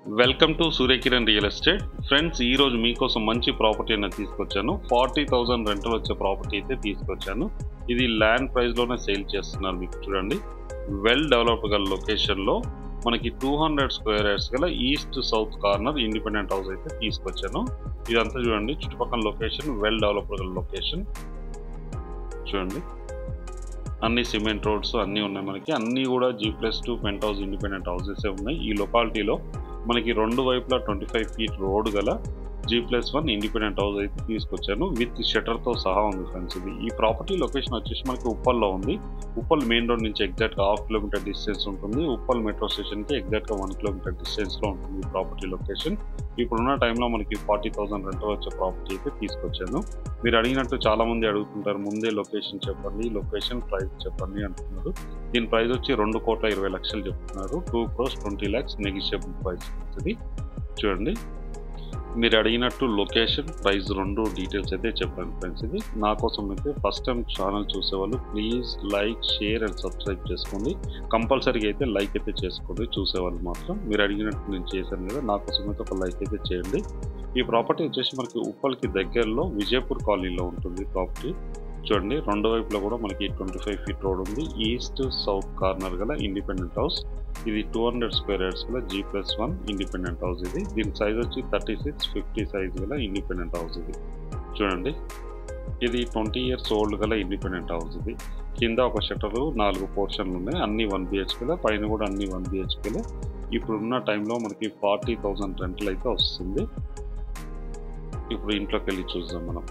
Welcome to Surya Kiran real estate friends. ఈ రోజు మీకోసం మంచి ప్రాపర్టీ అనేది తీసుకొచ్చాను. 40,000 రెంటల్ వచ్చే ప్రాపర్టీ అయితే తీసుకొచ్చాను. ఇది ల్యాండ్ ప్రైస్ లోనే సేల్ చేస్తున్నారు. మీకు చూడండి, వెల్ డెవలప్డ్ గల లొకేషన్ లో మనకి 200 స్క్వేర్ యార్డ్స్ గల east south corner independent house అయితే తీసుకొచ్చాను. ఇదంతా చూడండి, చుట్టుపక్కల లొకేషన్ వెల్ డెవలప్డ్ గల లొకేషన్ చూడండి. అన్ని సిమెంట్ రోడ్స్ అన్నీ ఉన్నాయి. మనకి అన్నీ కూడా G+2 pent house independent houses ఉన్నాయి. ఈ లొకాలిటీలో మనకి రెండు వైపులా 25 ఫీట్ రోడ్ గల G+1 ఇండిపెండెంట్ హౌస్ అయితే తీసుకొచ్చాను. విత్ షట్టర్తో సహా ఉంది ఫ్రెండ్స్. ఇది ఈ ప్రాపర్టీ లొకేషన్ వచ్చేసి మనకి ఉప్పల్లో ఉంది. ఉప్పల్ మెయిన్ రోడ్ నుంచి ఎగ్జాక్ట్గా 1/2 కిలోమీటర్ డిస్టెన్స్ ఉంటుంది. ఉప్పల్ మెట్రో స్టేషన్కి ఎగ్జాక్ట్గా 1 కిలోమీటర్ డిస్టెన్స్లో ఉంటుంది ఈ ప్రాపర్టీ లొకేషన్. ఇప్పుడున్న టైంలో మనకి 40,000 రెంట్ వచ్చే ప్రాపర్టీ అయితే తీసుకొచ్చాను. మీరు అడిగినట్టు చాలామంది అడుగుతుంటారు, ముందే లొకేషన్ చెప్పండి, లొకేషన్ ప్రైస్ చెప్పండి అంటున్నారు. దీని ప్రైస్ వచ్చి 2,20,00,000 చెప్తున్నారు. 2 crores 20 lakhs నెగిషియబుల్ ప్రైస్ ఉంటుంది. చూడండి, మీరు అడిగినట్టు లొకేషన్ ప్రైస్ రెండు డీటెయిల్స్ అయితే చెప్పాను ఫ్రెండ్స్. ఇది నా కోసం అయితే ఫస్ట్ టైం ఛానల్ చూసేవాళ్ళు please like, share and subscribe చేసుకోండి. కంపల్సరీగా అయితే లైక్ అయితే చేసుకోండి. చూసేవాళ్ళు మాత్రం మీరు అడిగినట్టు నేను చేశాను కదా, నా కోసం అయితే ఒక లైక్ అయితే చేయండి. ఈ ప్రాపర్టీ వచ్చేసి మనకి ఉప్పల్కి దగ్గరలో విజయపూర్ కాలనీలో ఉంటుంది ప్రాపర్టీ. చూడండి, రెండు వైపులో కూడా మనకి 25 ఫీట్ రోడ్ ఉంది. ఈస్ట్ సౌత్ కార్నర్ గల ఇండిపెండెంట్ హౌస్. ఇది 200 స్క్వేర్ యార్డ్స్ గల G+1 ఇండిపెండెంట్ హౌస్. ఇది దీని సైజ్ వచ్చి 36-50 సైజ్ గల ఇండిపెండెంట్ హౌస్. ఇది చూడండి, ఇది 20 years ఓల్డ్ గల ఇండిపెండెంట్ హౌస్. ఇది కింద ఒక షట్టరు 4 పోర్షన్లు ఉన్నాయి. అన్ని 1 BHK, పైన కూడా అన్ని 1 BHK. ఇప్పుడున్న టైంలో మనకి 40,000 రెంట్లు అయితే వస్తుంది. ఇప్పుడు ఇంట్లోకి వెళ్ళి చూద్దాం మనం.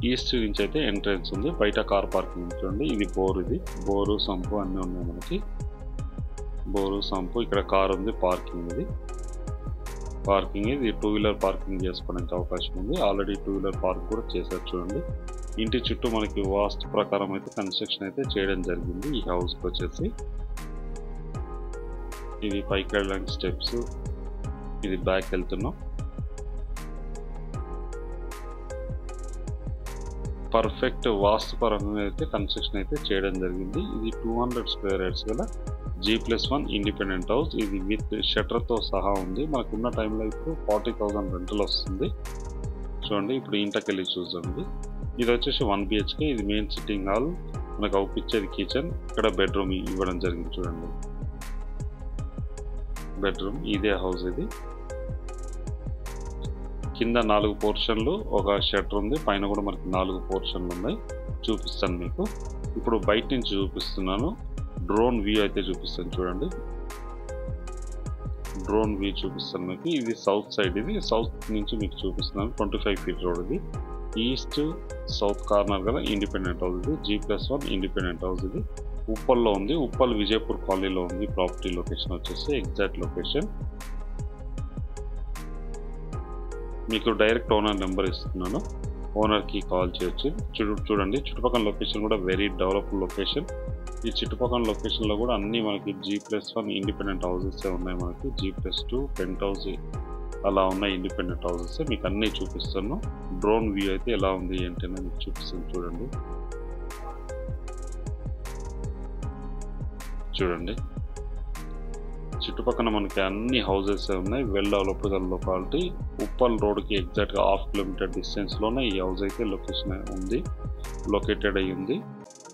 ఈస్ట్ నుంచి అయితే ఎంట్రన్స్ ఉంది, బయట కార్ పార్కింగ్ చూడండి. ఇది బోర్, ఇది బోరు సంపు అన్నీ ఉన్నాయి మనకి. బోరు సంపు, ఇక్కడ కార్ ఉంది పార్కింగ్. ఇది పార్కింగ్, ఇది 2 వీలర్ పార్కింగ్ చేసుకోవడానికి అవకాశం ఉంది. ఆల్రెడీ 2 వీలర్ పార్క్ కూడా చేశారు చూడండి. ఇంటి చుట్టూ మనకి వాస్తు ప్రకారం అయితే కన్స్ట్రక్షన్ అయితే చేయడం జరిగింది ఈ హౌస్కి వచ్చేసి. ఇది పైకి వెళ్ళడానికి స్టెప్స్, ఇది బ్యాక్ వెళ్తున్నాం. పర్ఫెక్ట్ వాస్తుపరంగా అయితే కన్స్ట్రక్షన్ అయితే చేయడం జరిగింది. ఇది 200 స్క్వేర్ యార్డ్స్ గల G+1 ఇండిపెండెంట్ హౌస్. ఇది విత్ షట్టర్తో సహా ఉంది. మనకున్న టైంలో ఇప్పుడు 40,000 రెంటల్ వస్తుంది. చూడండి, ఇప్పుడు ఇంట్లోకి వెళ్ళి చూద్దాం. ఇది వచ్చేసి 1 BHK. ఇది మెయిన్ సిట్టింగ్ హాల్, మనకు అవుపిచ్చేది కిచెన్, ఇక్కడ బెడ్రూమ్ ఇవ్వడం జరిగింది. చూడండి, బెడ్రూమ్ ఇదే హౌస్. ఇది కింద 4 పోర్షన్లు, ఒక షట్టర్ ఉంది, పైన కూడా మనకి 4 పోర్షన్లు ఉన్నాయి. చూపిస్తాను మీకు. ఇప్పుడు బయట నుంచి చూపిస్తున్నాను, డ్రోన్ వ్యూ అయితే చూపిస్తాను చూడండి. డ్రోన్ వ్యూ చూపిస్తాను మీకు. ఇది సౌత్ సైడ్, ఇది సౌత్ నుంచి మీకు చూపిస్తున్నాను. 25 ఫీట్ రోడ్. ఇది ఈస్ట్ సౌత్ కార్నర్ గల ఇండిపెండెంట్ హౌస్. ఇది G+1 ఇండిపెండెంట్ హౌస్. ఇది ఉప్పల్లో ఉంది. ఉప్పల్ విజయపూర్ కాలనీలో ఉంది ప్రాపర్టీ లొకేషన్ వచ్చేసి. ఎగ్జాక్ట్ లొకేషన్ మీకు డైరెక్ట్ ఓనర్ నెంబర్ ఇస్తున్నాను, ఓనర్కి కాల్ చేయొచ్చు. చూడండి, చుట్టుపక్కల లొకేషన్ కూడా వెరీ డెవలప్డ్ లొకేషన్. ఈ చుట్టుపక్కల లొకేషన్లో కూడా అన్నీ మనకి G+1 ఇండిపెండెంట్ హౌసెస్ ఉన్నాయి. మనకి G+2 పెంట్ హౌస్ అలా ఉన్నాయి ఇండిపెండెంట్ హౌసెస్. మీకు అన్నీ చూపిస్తాను. డ్రోన్ వ్యూ అయితే ఎలా ఉంది ఏంటనే మీకు చూపిస్తాను చూడండి. చూడండి, చుట్టుపక్కల మనకి అన్ని హౌసెస్ ఉన్నాయి. వెల్ డెవలప్డ్ గల లొకాలిటీ. ఉప్పల్ రోడ్కి ఎగ్జాక్ట్గా 1/2 కిలోమీటర్ డిస్టెన్స్లోనే ఈ హౌస్ అయితే లొకేషన్ ఉంది, లొకేటెడ్ అయ్యి ఉంది.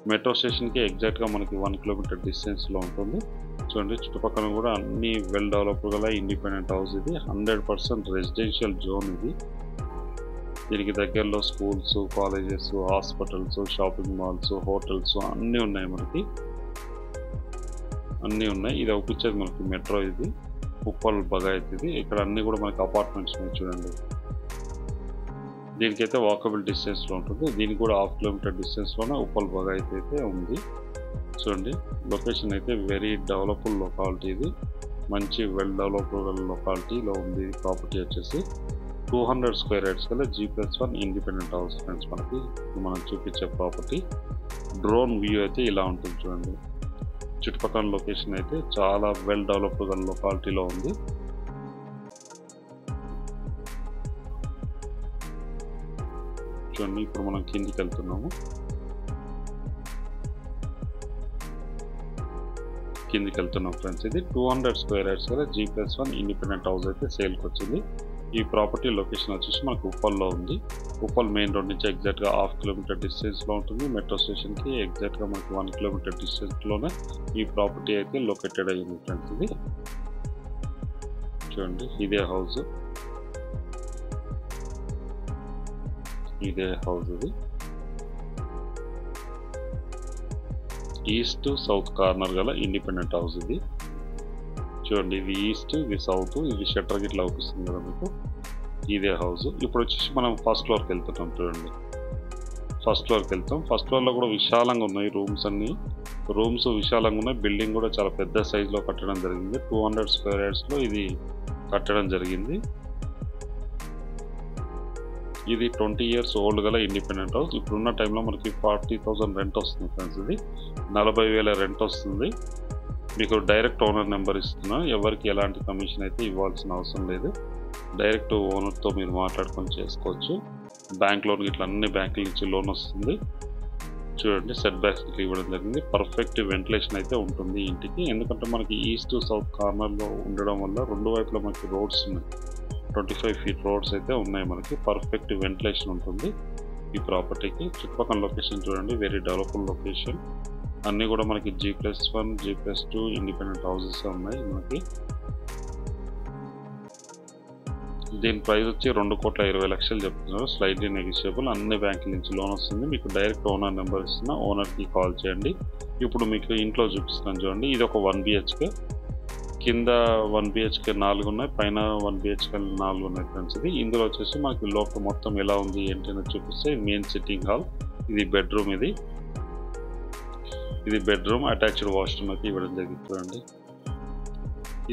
మెట్రో స్టేషన్కి ఎగ్జాక్ట్గా మనకి 1 కిలోమీటర్ డిస్టెన్స్లో ఉంటుంది. చూడండి, చుట్టుపక్కల కూడా అన్ని వెల్ డెవలప్డ్ గల ఇండిపెండెంట్ హౌస్. ఇది 100% రెసిడెన్షియల్ జోన్. ఇది దీనికి దగ్గరలో schools, colleges, hospitals, shopping malls, hotels అన్నీ ఉన్నాయి మనకి, అన్నీ ఉన్నాయి. ఇది అవుపిచ్చేది మనకి మెట్రో. ఇది ఉప్పల్ బగాయత్. ఇది ఇక్కడ అన్నీ కూడా మనకి అపార్ట్మెంట్స్ ఉన్నాయి చూడండి. దీనికైతే వాకబుల్ డిస్టెన్స్లో ఉంటుంది. దీనికి కూడా 1/2 కిలోమీటర్ డిస్టెన్స్లోనే ఉప్పల్ బగాయత్ అయితే ఉంది. చూడండి, లొకేషన్ అయితే వెరీ డెవలప్డ్ లొకాలిటీ. ఇది మంచి వెల్ డెవలప్డ్ లొకాలిటీలో ఉంది. ప్రాపర్టీ వచ్చేసి 200 స్క్వేర్ యార్డ్స్ గల G+1 ఇండిపెండెంట్ హౌస్ ఫ్రెండ్స్. మనకి మనం చూపించే ప్రాపర్టీ డ్రోన్ వ్యూ అయితే ఇలా ఉంటుంది చూడండి. చుట్టుపక్కల లొకేషన్ అయితే చాలా వెల్ డెవలప్డ్ గల లొకాలిటీలో ఉంది. చూడండి, ఇప్పుడు మనం కిందికి వెళ్తున్నాము. కిందికి వెళ్తున్నాం ఫ్రెండ్స్. ఇది 200 స్క్వేర్ యార్డ్స్ గల G+1 ఇండిపెండెంట్ హౌస్ అయితే సేల్కి వచ్చింది. ఈ ప్రాపర్టీ లొకేషన్ వచ్చేసి మనకు ఉప్పల్లో ఉంది. ఉప్పల్ మెయిన్ రోడ్ నుంచి ఎగ్జాక్ట్గా 1/2 కిలోమీటర్ డిస్టెన్స్లో ఉంటుంది. మెట్రో స్టేషన్కి ఎగ్జాక్ట్గా మనకు 1 కిలోమీటర్ డిస్టెన్స్లోనే ఈ ప్రాపర్టీ అయితే లొకేటెడ్ అయ్యింది ఫ్రెండ్స్. ఇది చూడండి, ఇదే హౌస్ ఇది ఈస్ట్ సౌత్ కార్నర్ గల ఇండిపెండెంట్ హౌస్. ఇది చూడండి, ఇది ఈస్ట్, ఇది సౌత్, ఇది షట్టర్ గిట్లా అవుపిస్తుంది కదా మీకు. ఇదే హౌస్. ఇప్పుడు వచ్చేసి మనం ఫస్ట్ ఫ్లోర్కి వెళ్తున్నాం. చూడండి, ఫస్ట్ ఫ్లోర్లో కూడా విశాలంగా ఉన్నాయి రూమ్స్ విశాలంగా ఉన్నాయి. బిల్డింగ్ కూడా చాలా పెద్ద సైజులో కట్టడం జరిగింది. 200 స్క్వేర్ యార్డ్స్లో ఇది కట్టడం జరిగింది. ఇది 20 ఇయర్స్ ఓల్డ్ గల ఇండిపెండెంట్ హౌస్. ఇప్పుడున్న టైంలో మనకి 40,000 రెంట్ వస్తుంది ఫ్రెండ్స్. ఇది 40,000 రెంట్ వస్తుంది. మీకు డైరెక్ట్ ఓనర్ నెంబర్ ఇస్తున్నా. ఎవరికి ఎలాంటి కమిషన్ అయితే ఇవ్వాల్సిన అవసరం లేదు. డైరెక్ట్ ఓనర్తో మీరు మాట్లాడుకొని చేసుకోవచ్చు. బ్యాంక్ లోన్ ఇట్లా అన్ని బ్యాంకుల నుంచి లోన్ వస్తుంది. చూడండి, సెట్ బ్యాక్స్ ఇవ్వడం జరిగింది. పర్ఫెక్ట్ వెంటిలేషన్ అయితే ఉంటుంది ఇంటికి. ఎందుకంటే మనకి ఈస్ట్ సౌత్ కార్నర్లో ఉండడం వల్ల రెండు వైపులా మనకి రోడ్స్ ఉన్నాయి. 25 ఫీట్ రోడ్స్ అయితే ఉన్నాయి. మనకి పర్ఫెక్ట్ వెంటిలేషన్ ఉంటుంది ఈ ప్రాపర్టీకి. చుట్టుపక్కల లొకేషన్ చూడండి, వెరీ డెవలప్డ్ లొకేషన్. అన్నీ కూడా మనకి G+1 G+2 ఇండిపెండెంట్ హౌసెస్ ఉన్నాయి మనకి. దీని ప్రైస్ వచ్చి 2,20,00,000 చెప్తున్నారు. Slightly negotiable. అన్ని బ్యాంకుల నుంచి లోన్ వస్తుంది. మీకు డైరెక్ట్ ఓనర్ నెంబర్ ఇస్తున్నా, ఓనర్కి కాల్ చేయండి. ఇప్పుడు మీకు ఇంట్లో చూపిస్తాను చూడండి. ఇది ఒక 1 BHK. కింద 1 BHK 4 ఉన్నాయి, పైన 1 BHK 4 ఉన్నాయి ఫ్రెండ్స్. ఇది ఇందులో వచ్చేసి మనకి లోపల మొత్తం ఎలా ఉంది ఏంటి అనేది చూపిస్తే మెయిన్ సిట్టింగ్ హాల్, ఇది బెడ్రూమ్, ఇది బెడ్రూమ్, అటాచ్డ్ వాష్రూమ్ అయితే ఇవ్వడం జరిగింది. చూడండి,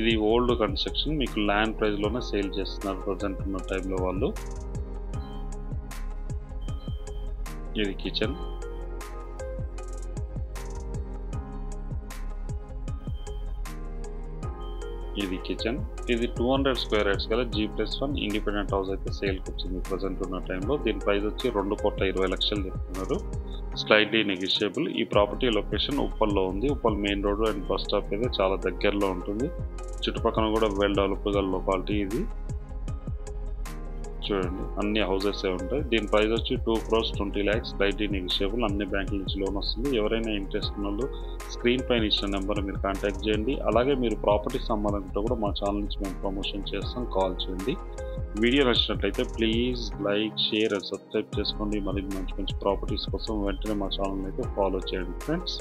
ఇది ఓల్డ్ కన్స్ట్రక్షన్. మీకు ల్యాండ్ ప్రైస్లోనే సేల్ చేస్తున్నారు ప్రజెంట్ ఉన్న టైంలో వాళ్ళు. ఇది కిచెన్, ఇది 200 స్క్వేర్ యార్డ్స్ గల G+1 ఇండిపెండెంట్ హౌస్ అయితే సేల్కి వచ్చింది ప్రజెంట్ ఉన్న టైంలో. దీని ప్రైస్ వచ్చి 2,20,00,000 చెప్తున్నారు. Slightly negotiable. ఈ ప్రాపర్టీ లొకేషన్ ఉప్పల్లో ఉంది. Uppal main road and bus stop అయితే చాలా దగ్గరలో ఉంటుంది. చుట్టుపక్కల కూడా వెల్ డెవలప్డ్ గల లొకాలిటీ ఇది. చూడండి, అన్ని హౌసెస్ ఉంటాయి. దీని ప్రైస్ వచ్చి 2,20,00,000. Slightly negotiable. అన్ని బ్యాంకుల నుంచి లోన్ వస్తుంది. ఎవరైనా ఇంట్రెస్ట్ ఉన్న వాళ్ళు స్క్రీన్ పైన ఇచ్చిన నెంబర్ మీరు కాంటాక్ట్ చేయండి. అలాగే మీరు ప్రాపర్టీ సంబంధించి కూడా మా ఛానల్ నుంచి మేము ప్రమోషన్ చేస్తాం, కాల్ చేయండి. వీడియో నచ్చినట్లయితే please like, share and subscribe చేసుకోండి. మరి మంచి ప్రాపర్టీస్ కోసం వెంటనే మా ఛానల్ అయితే ఫాలో చేయండి ఫ్రెండ్స్.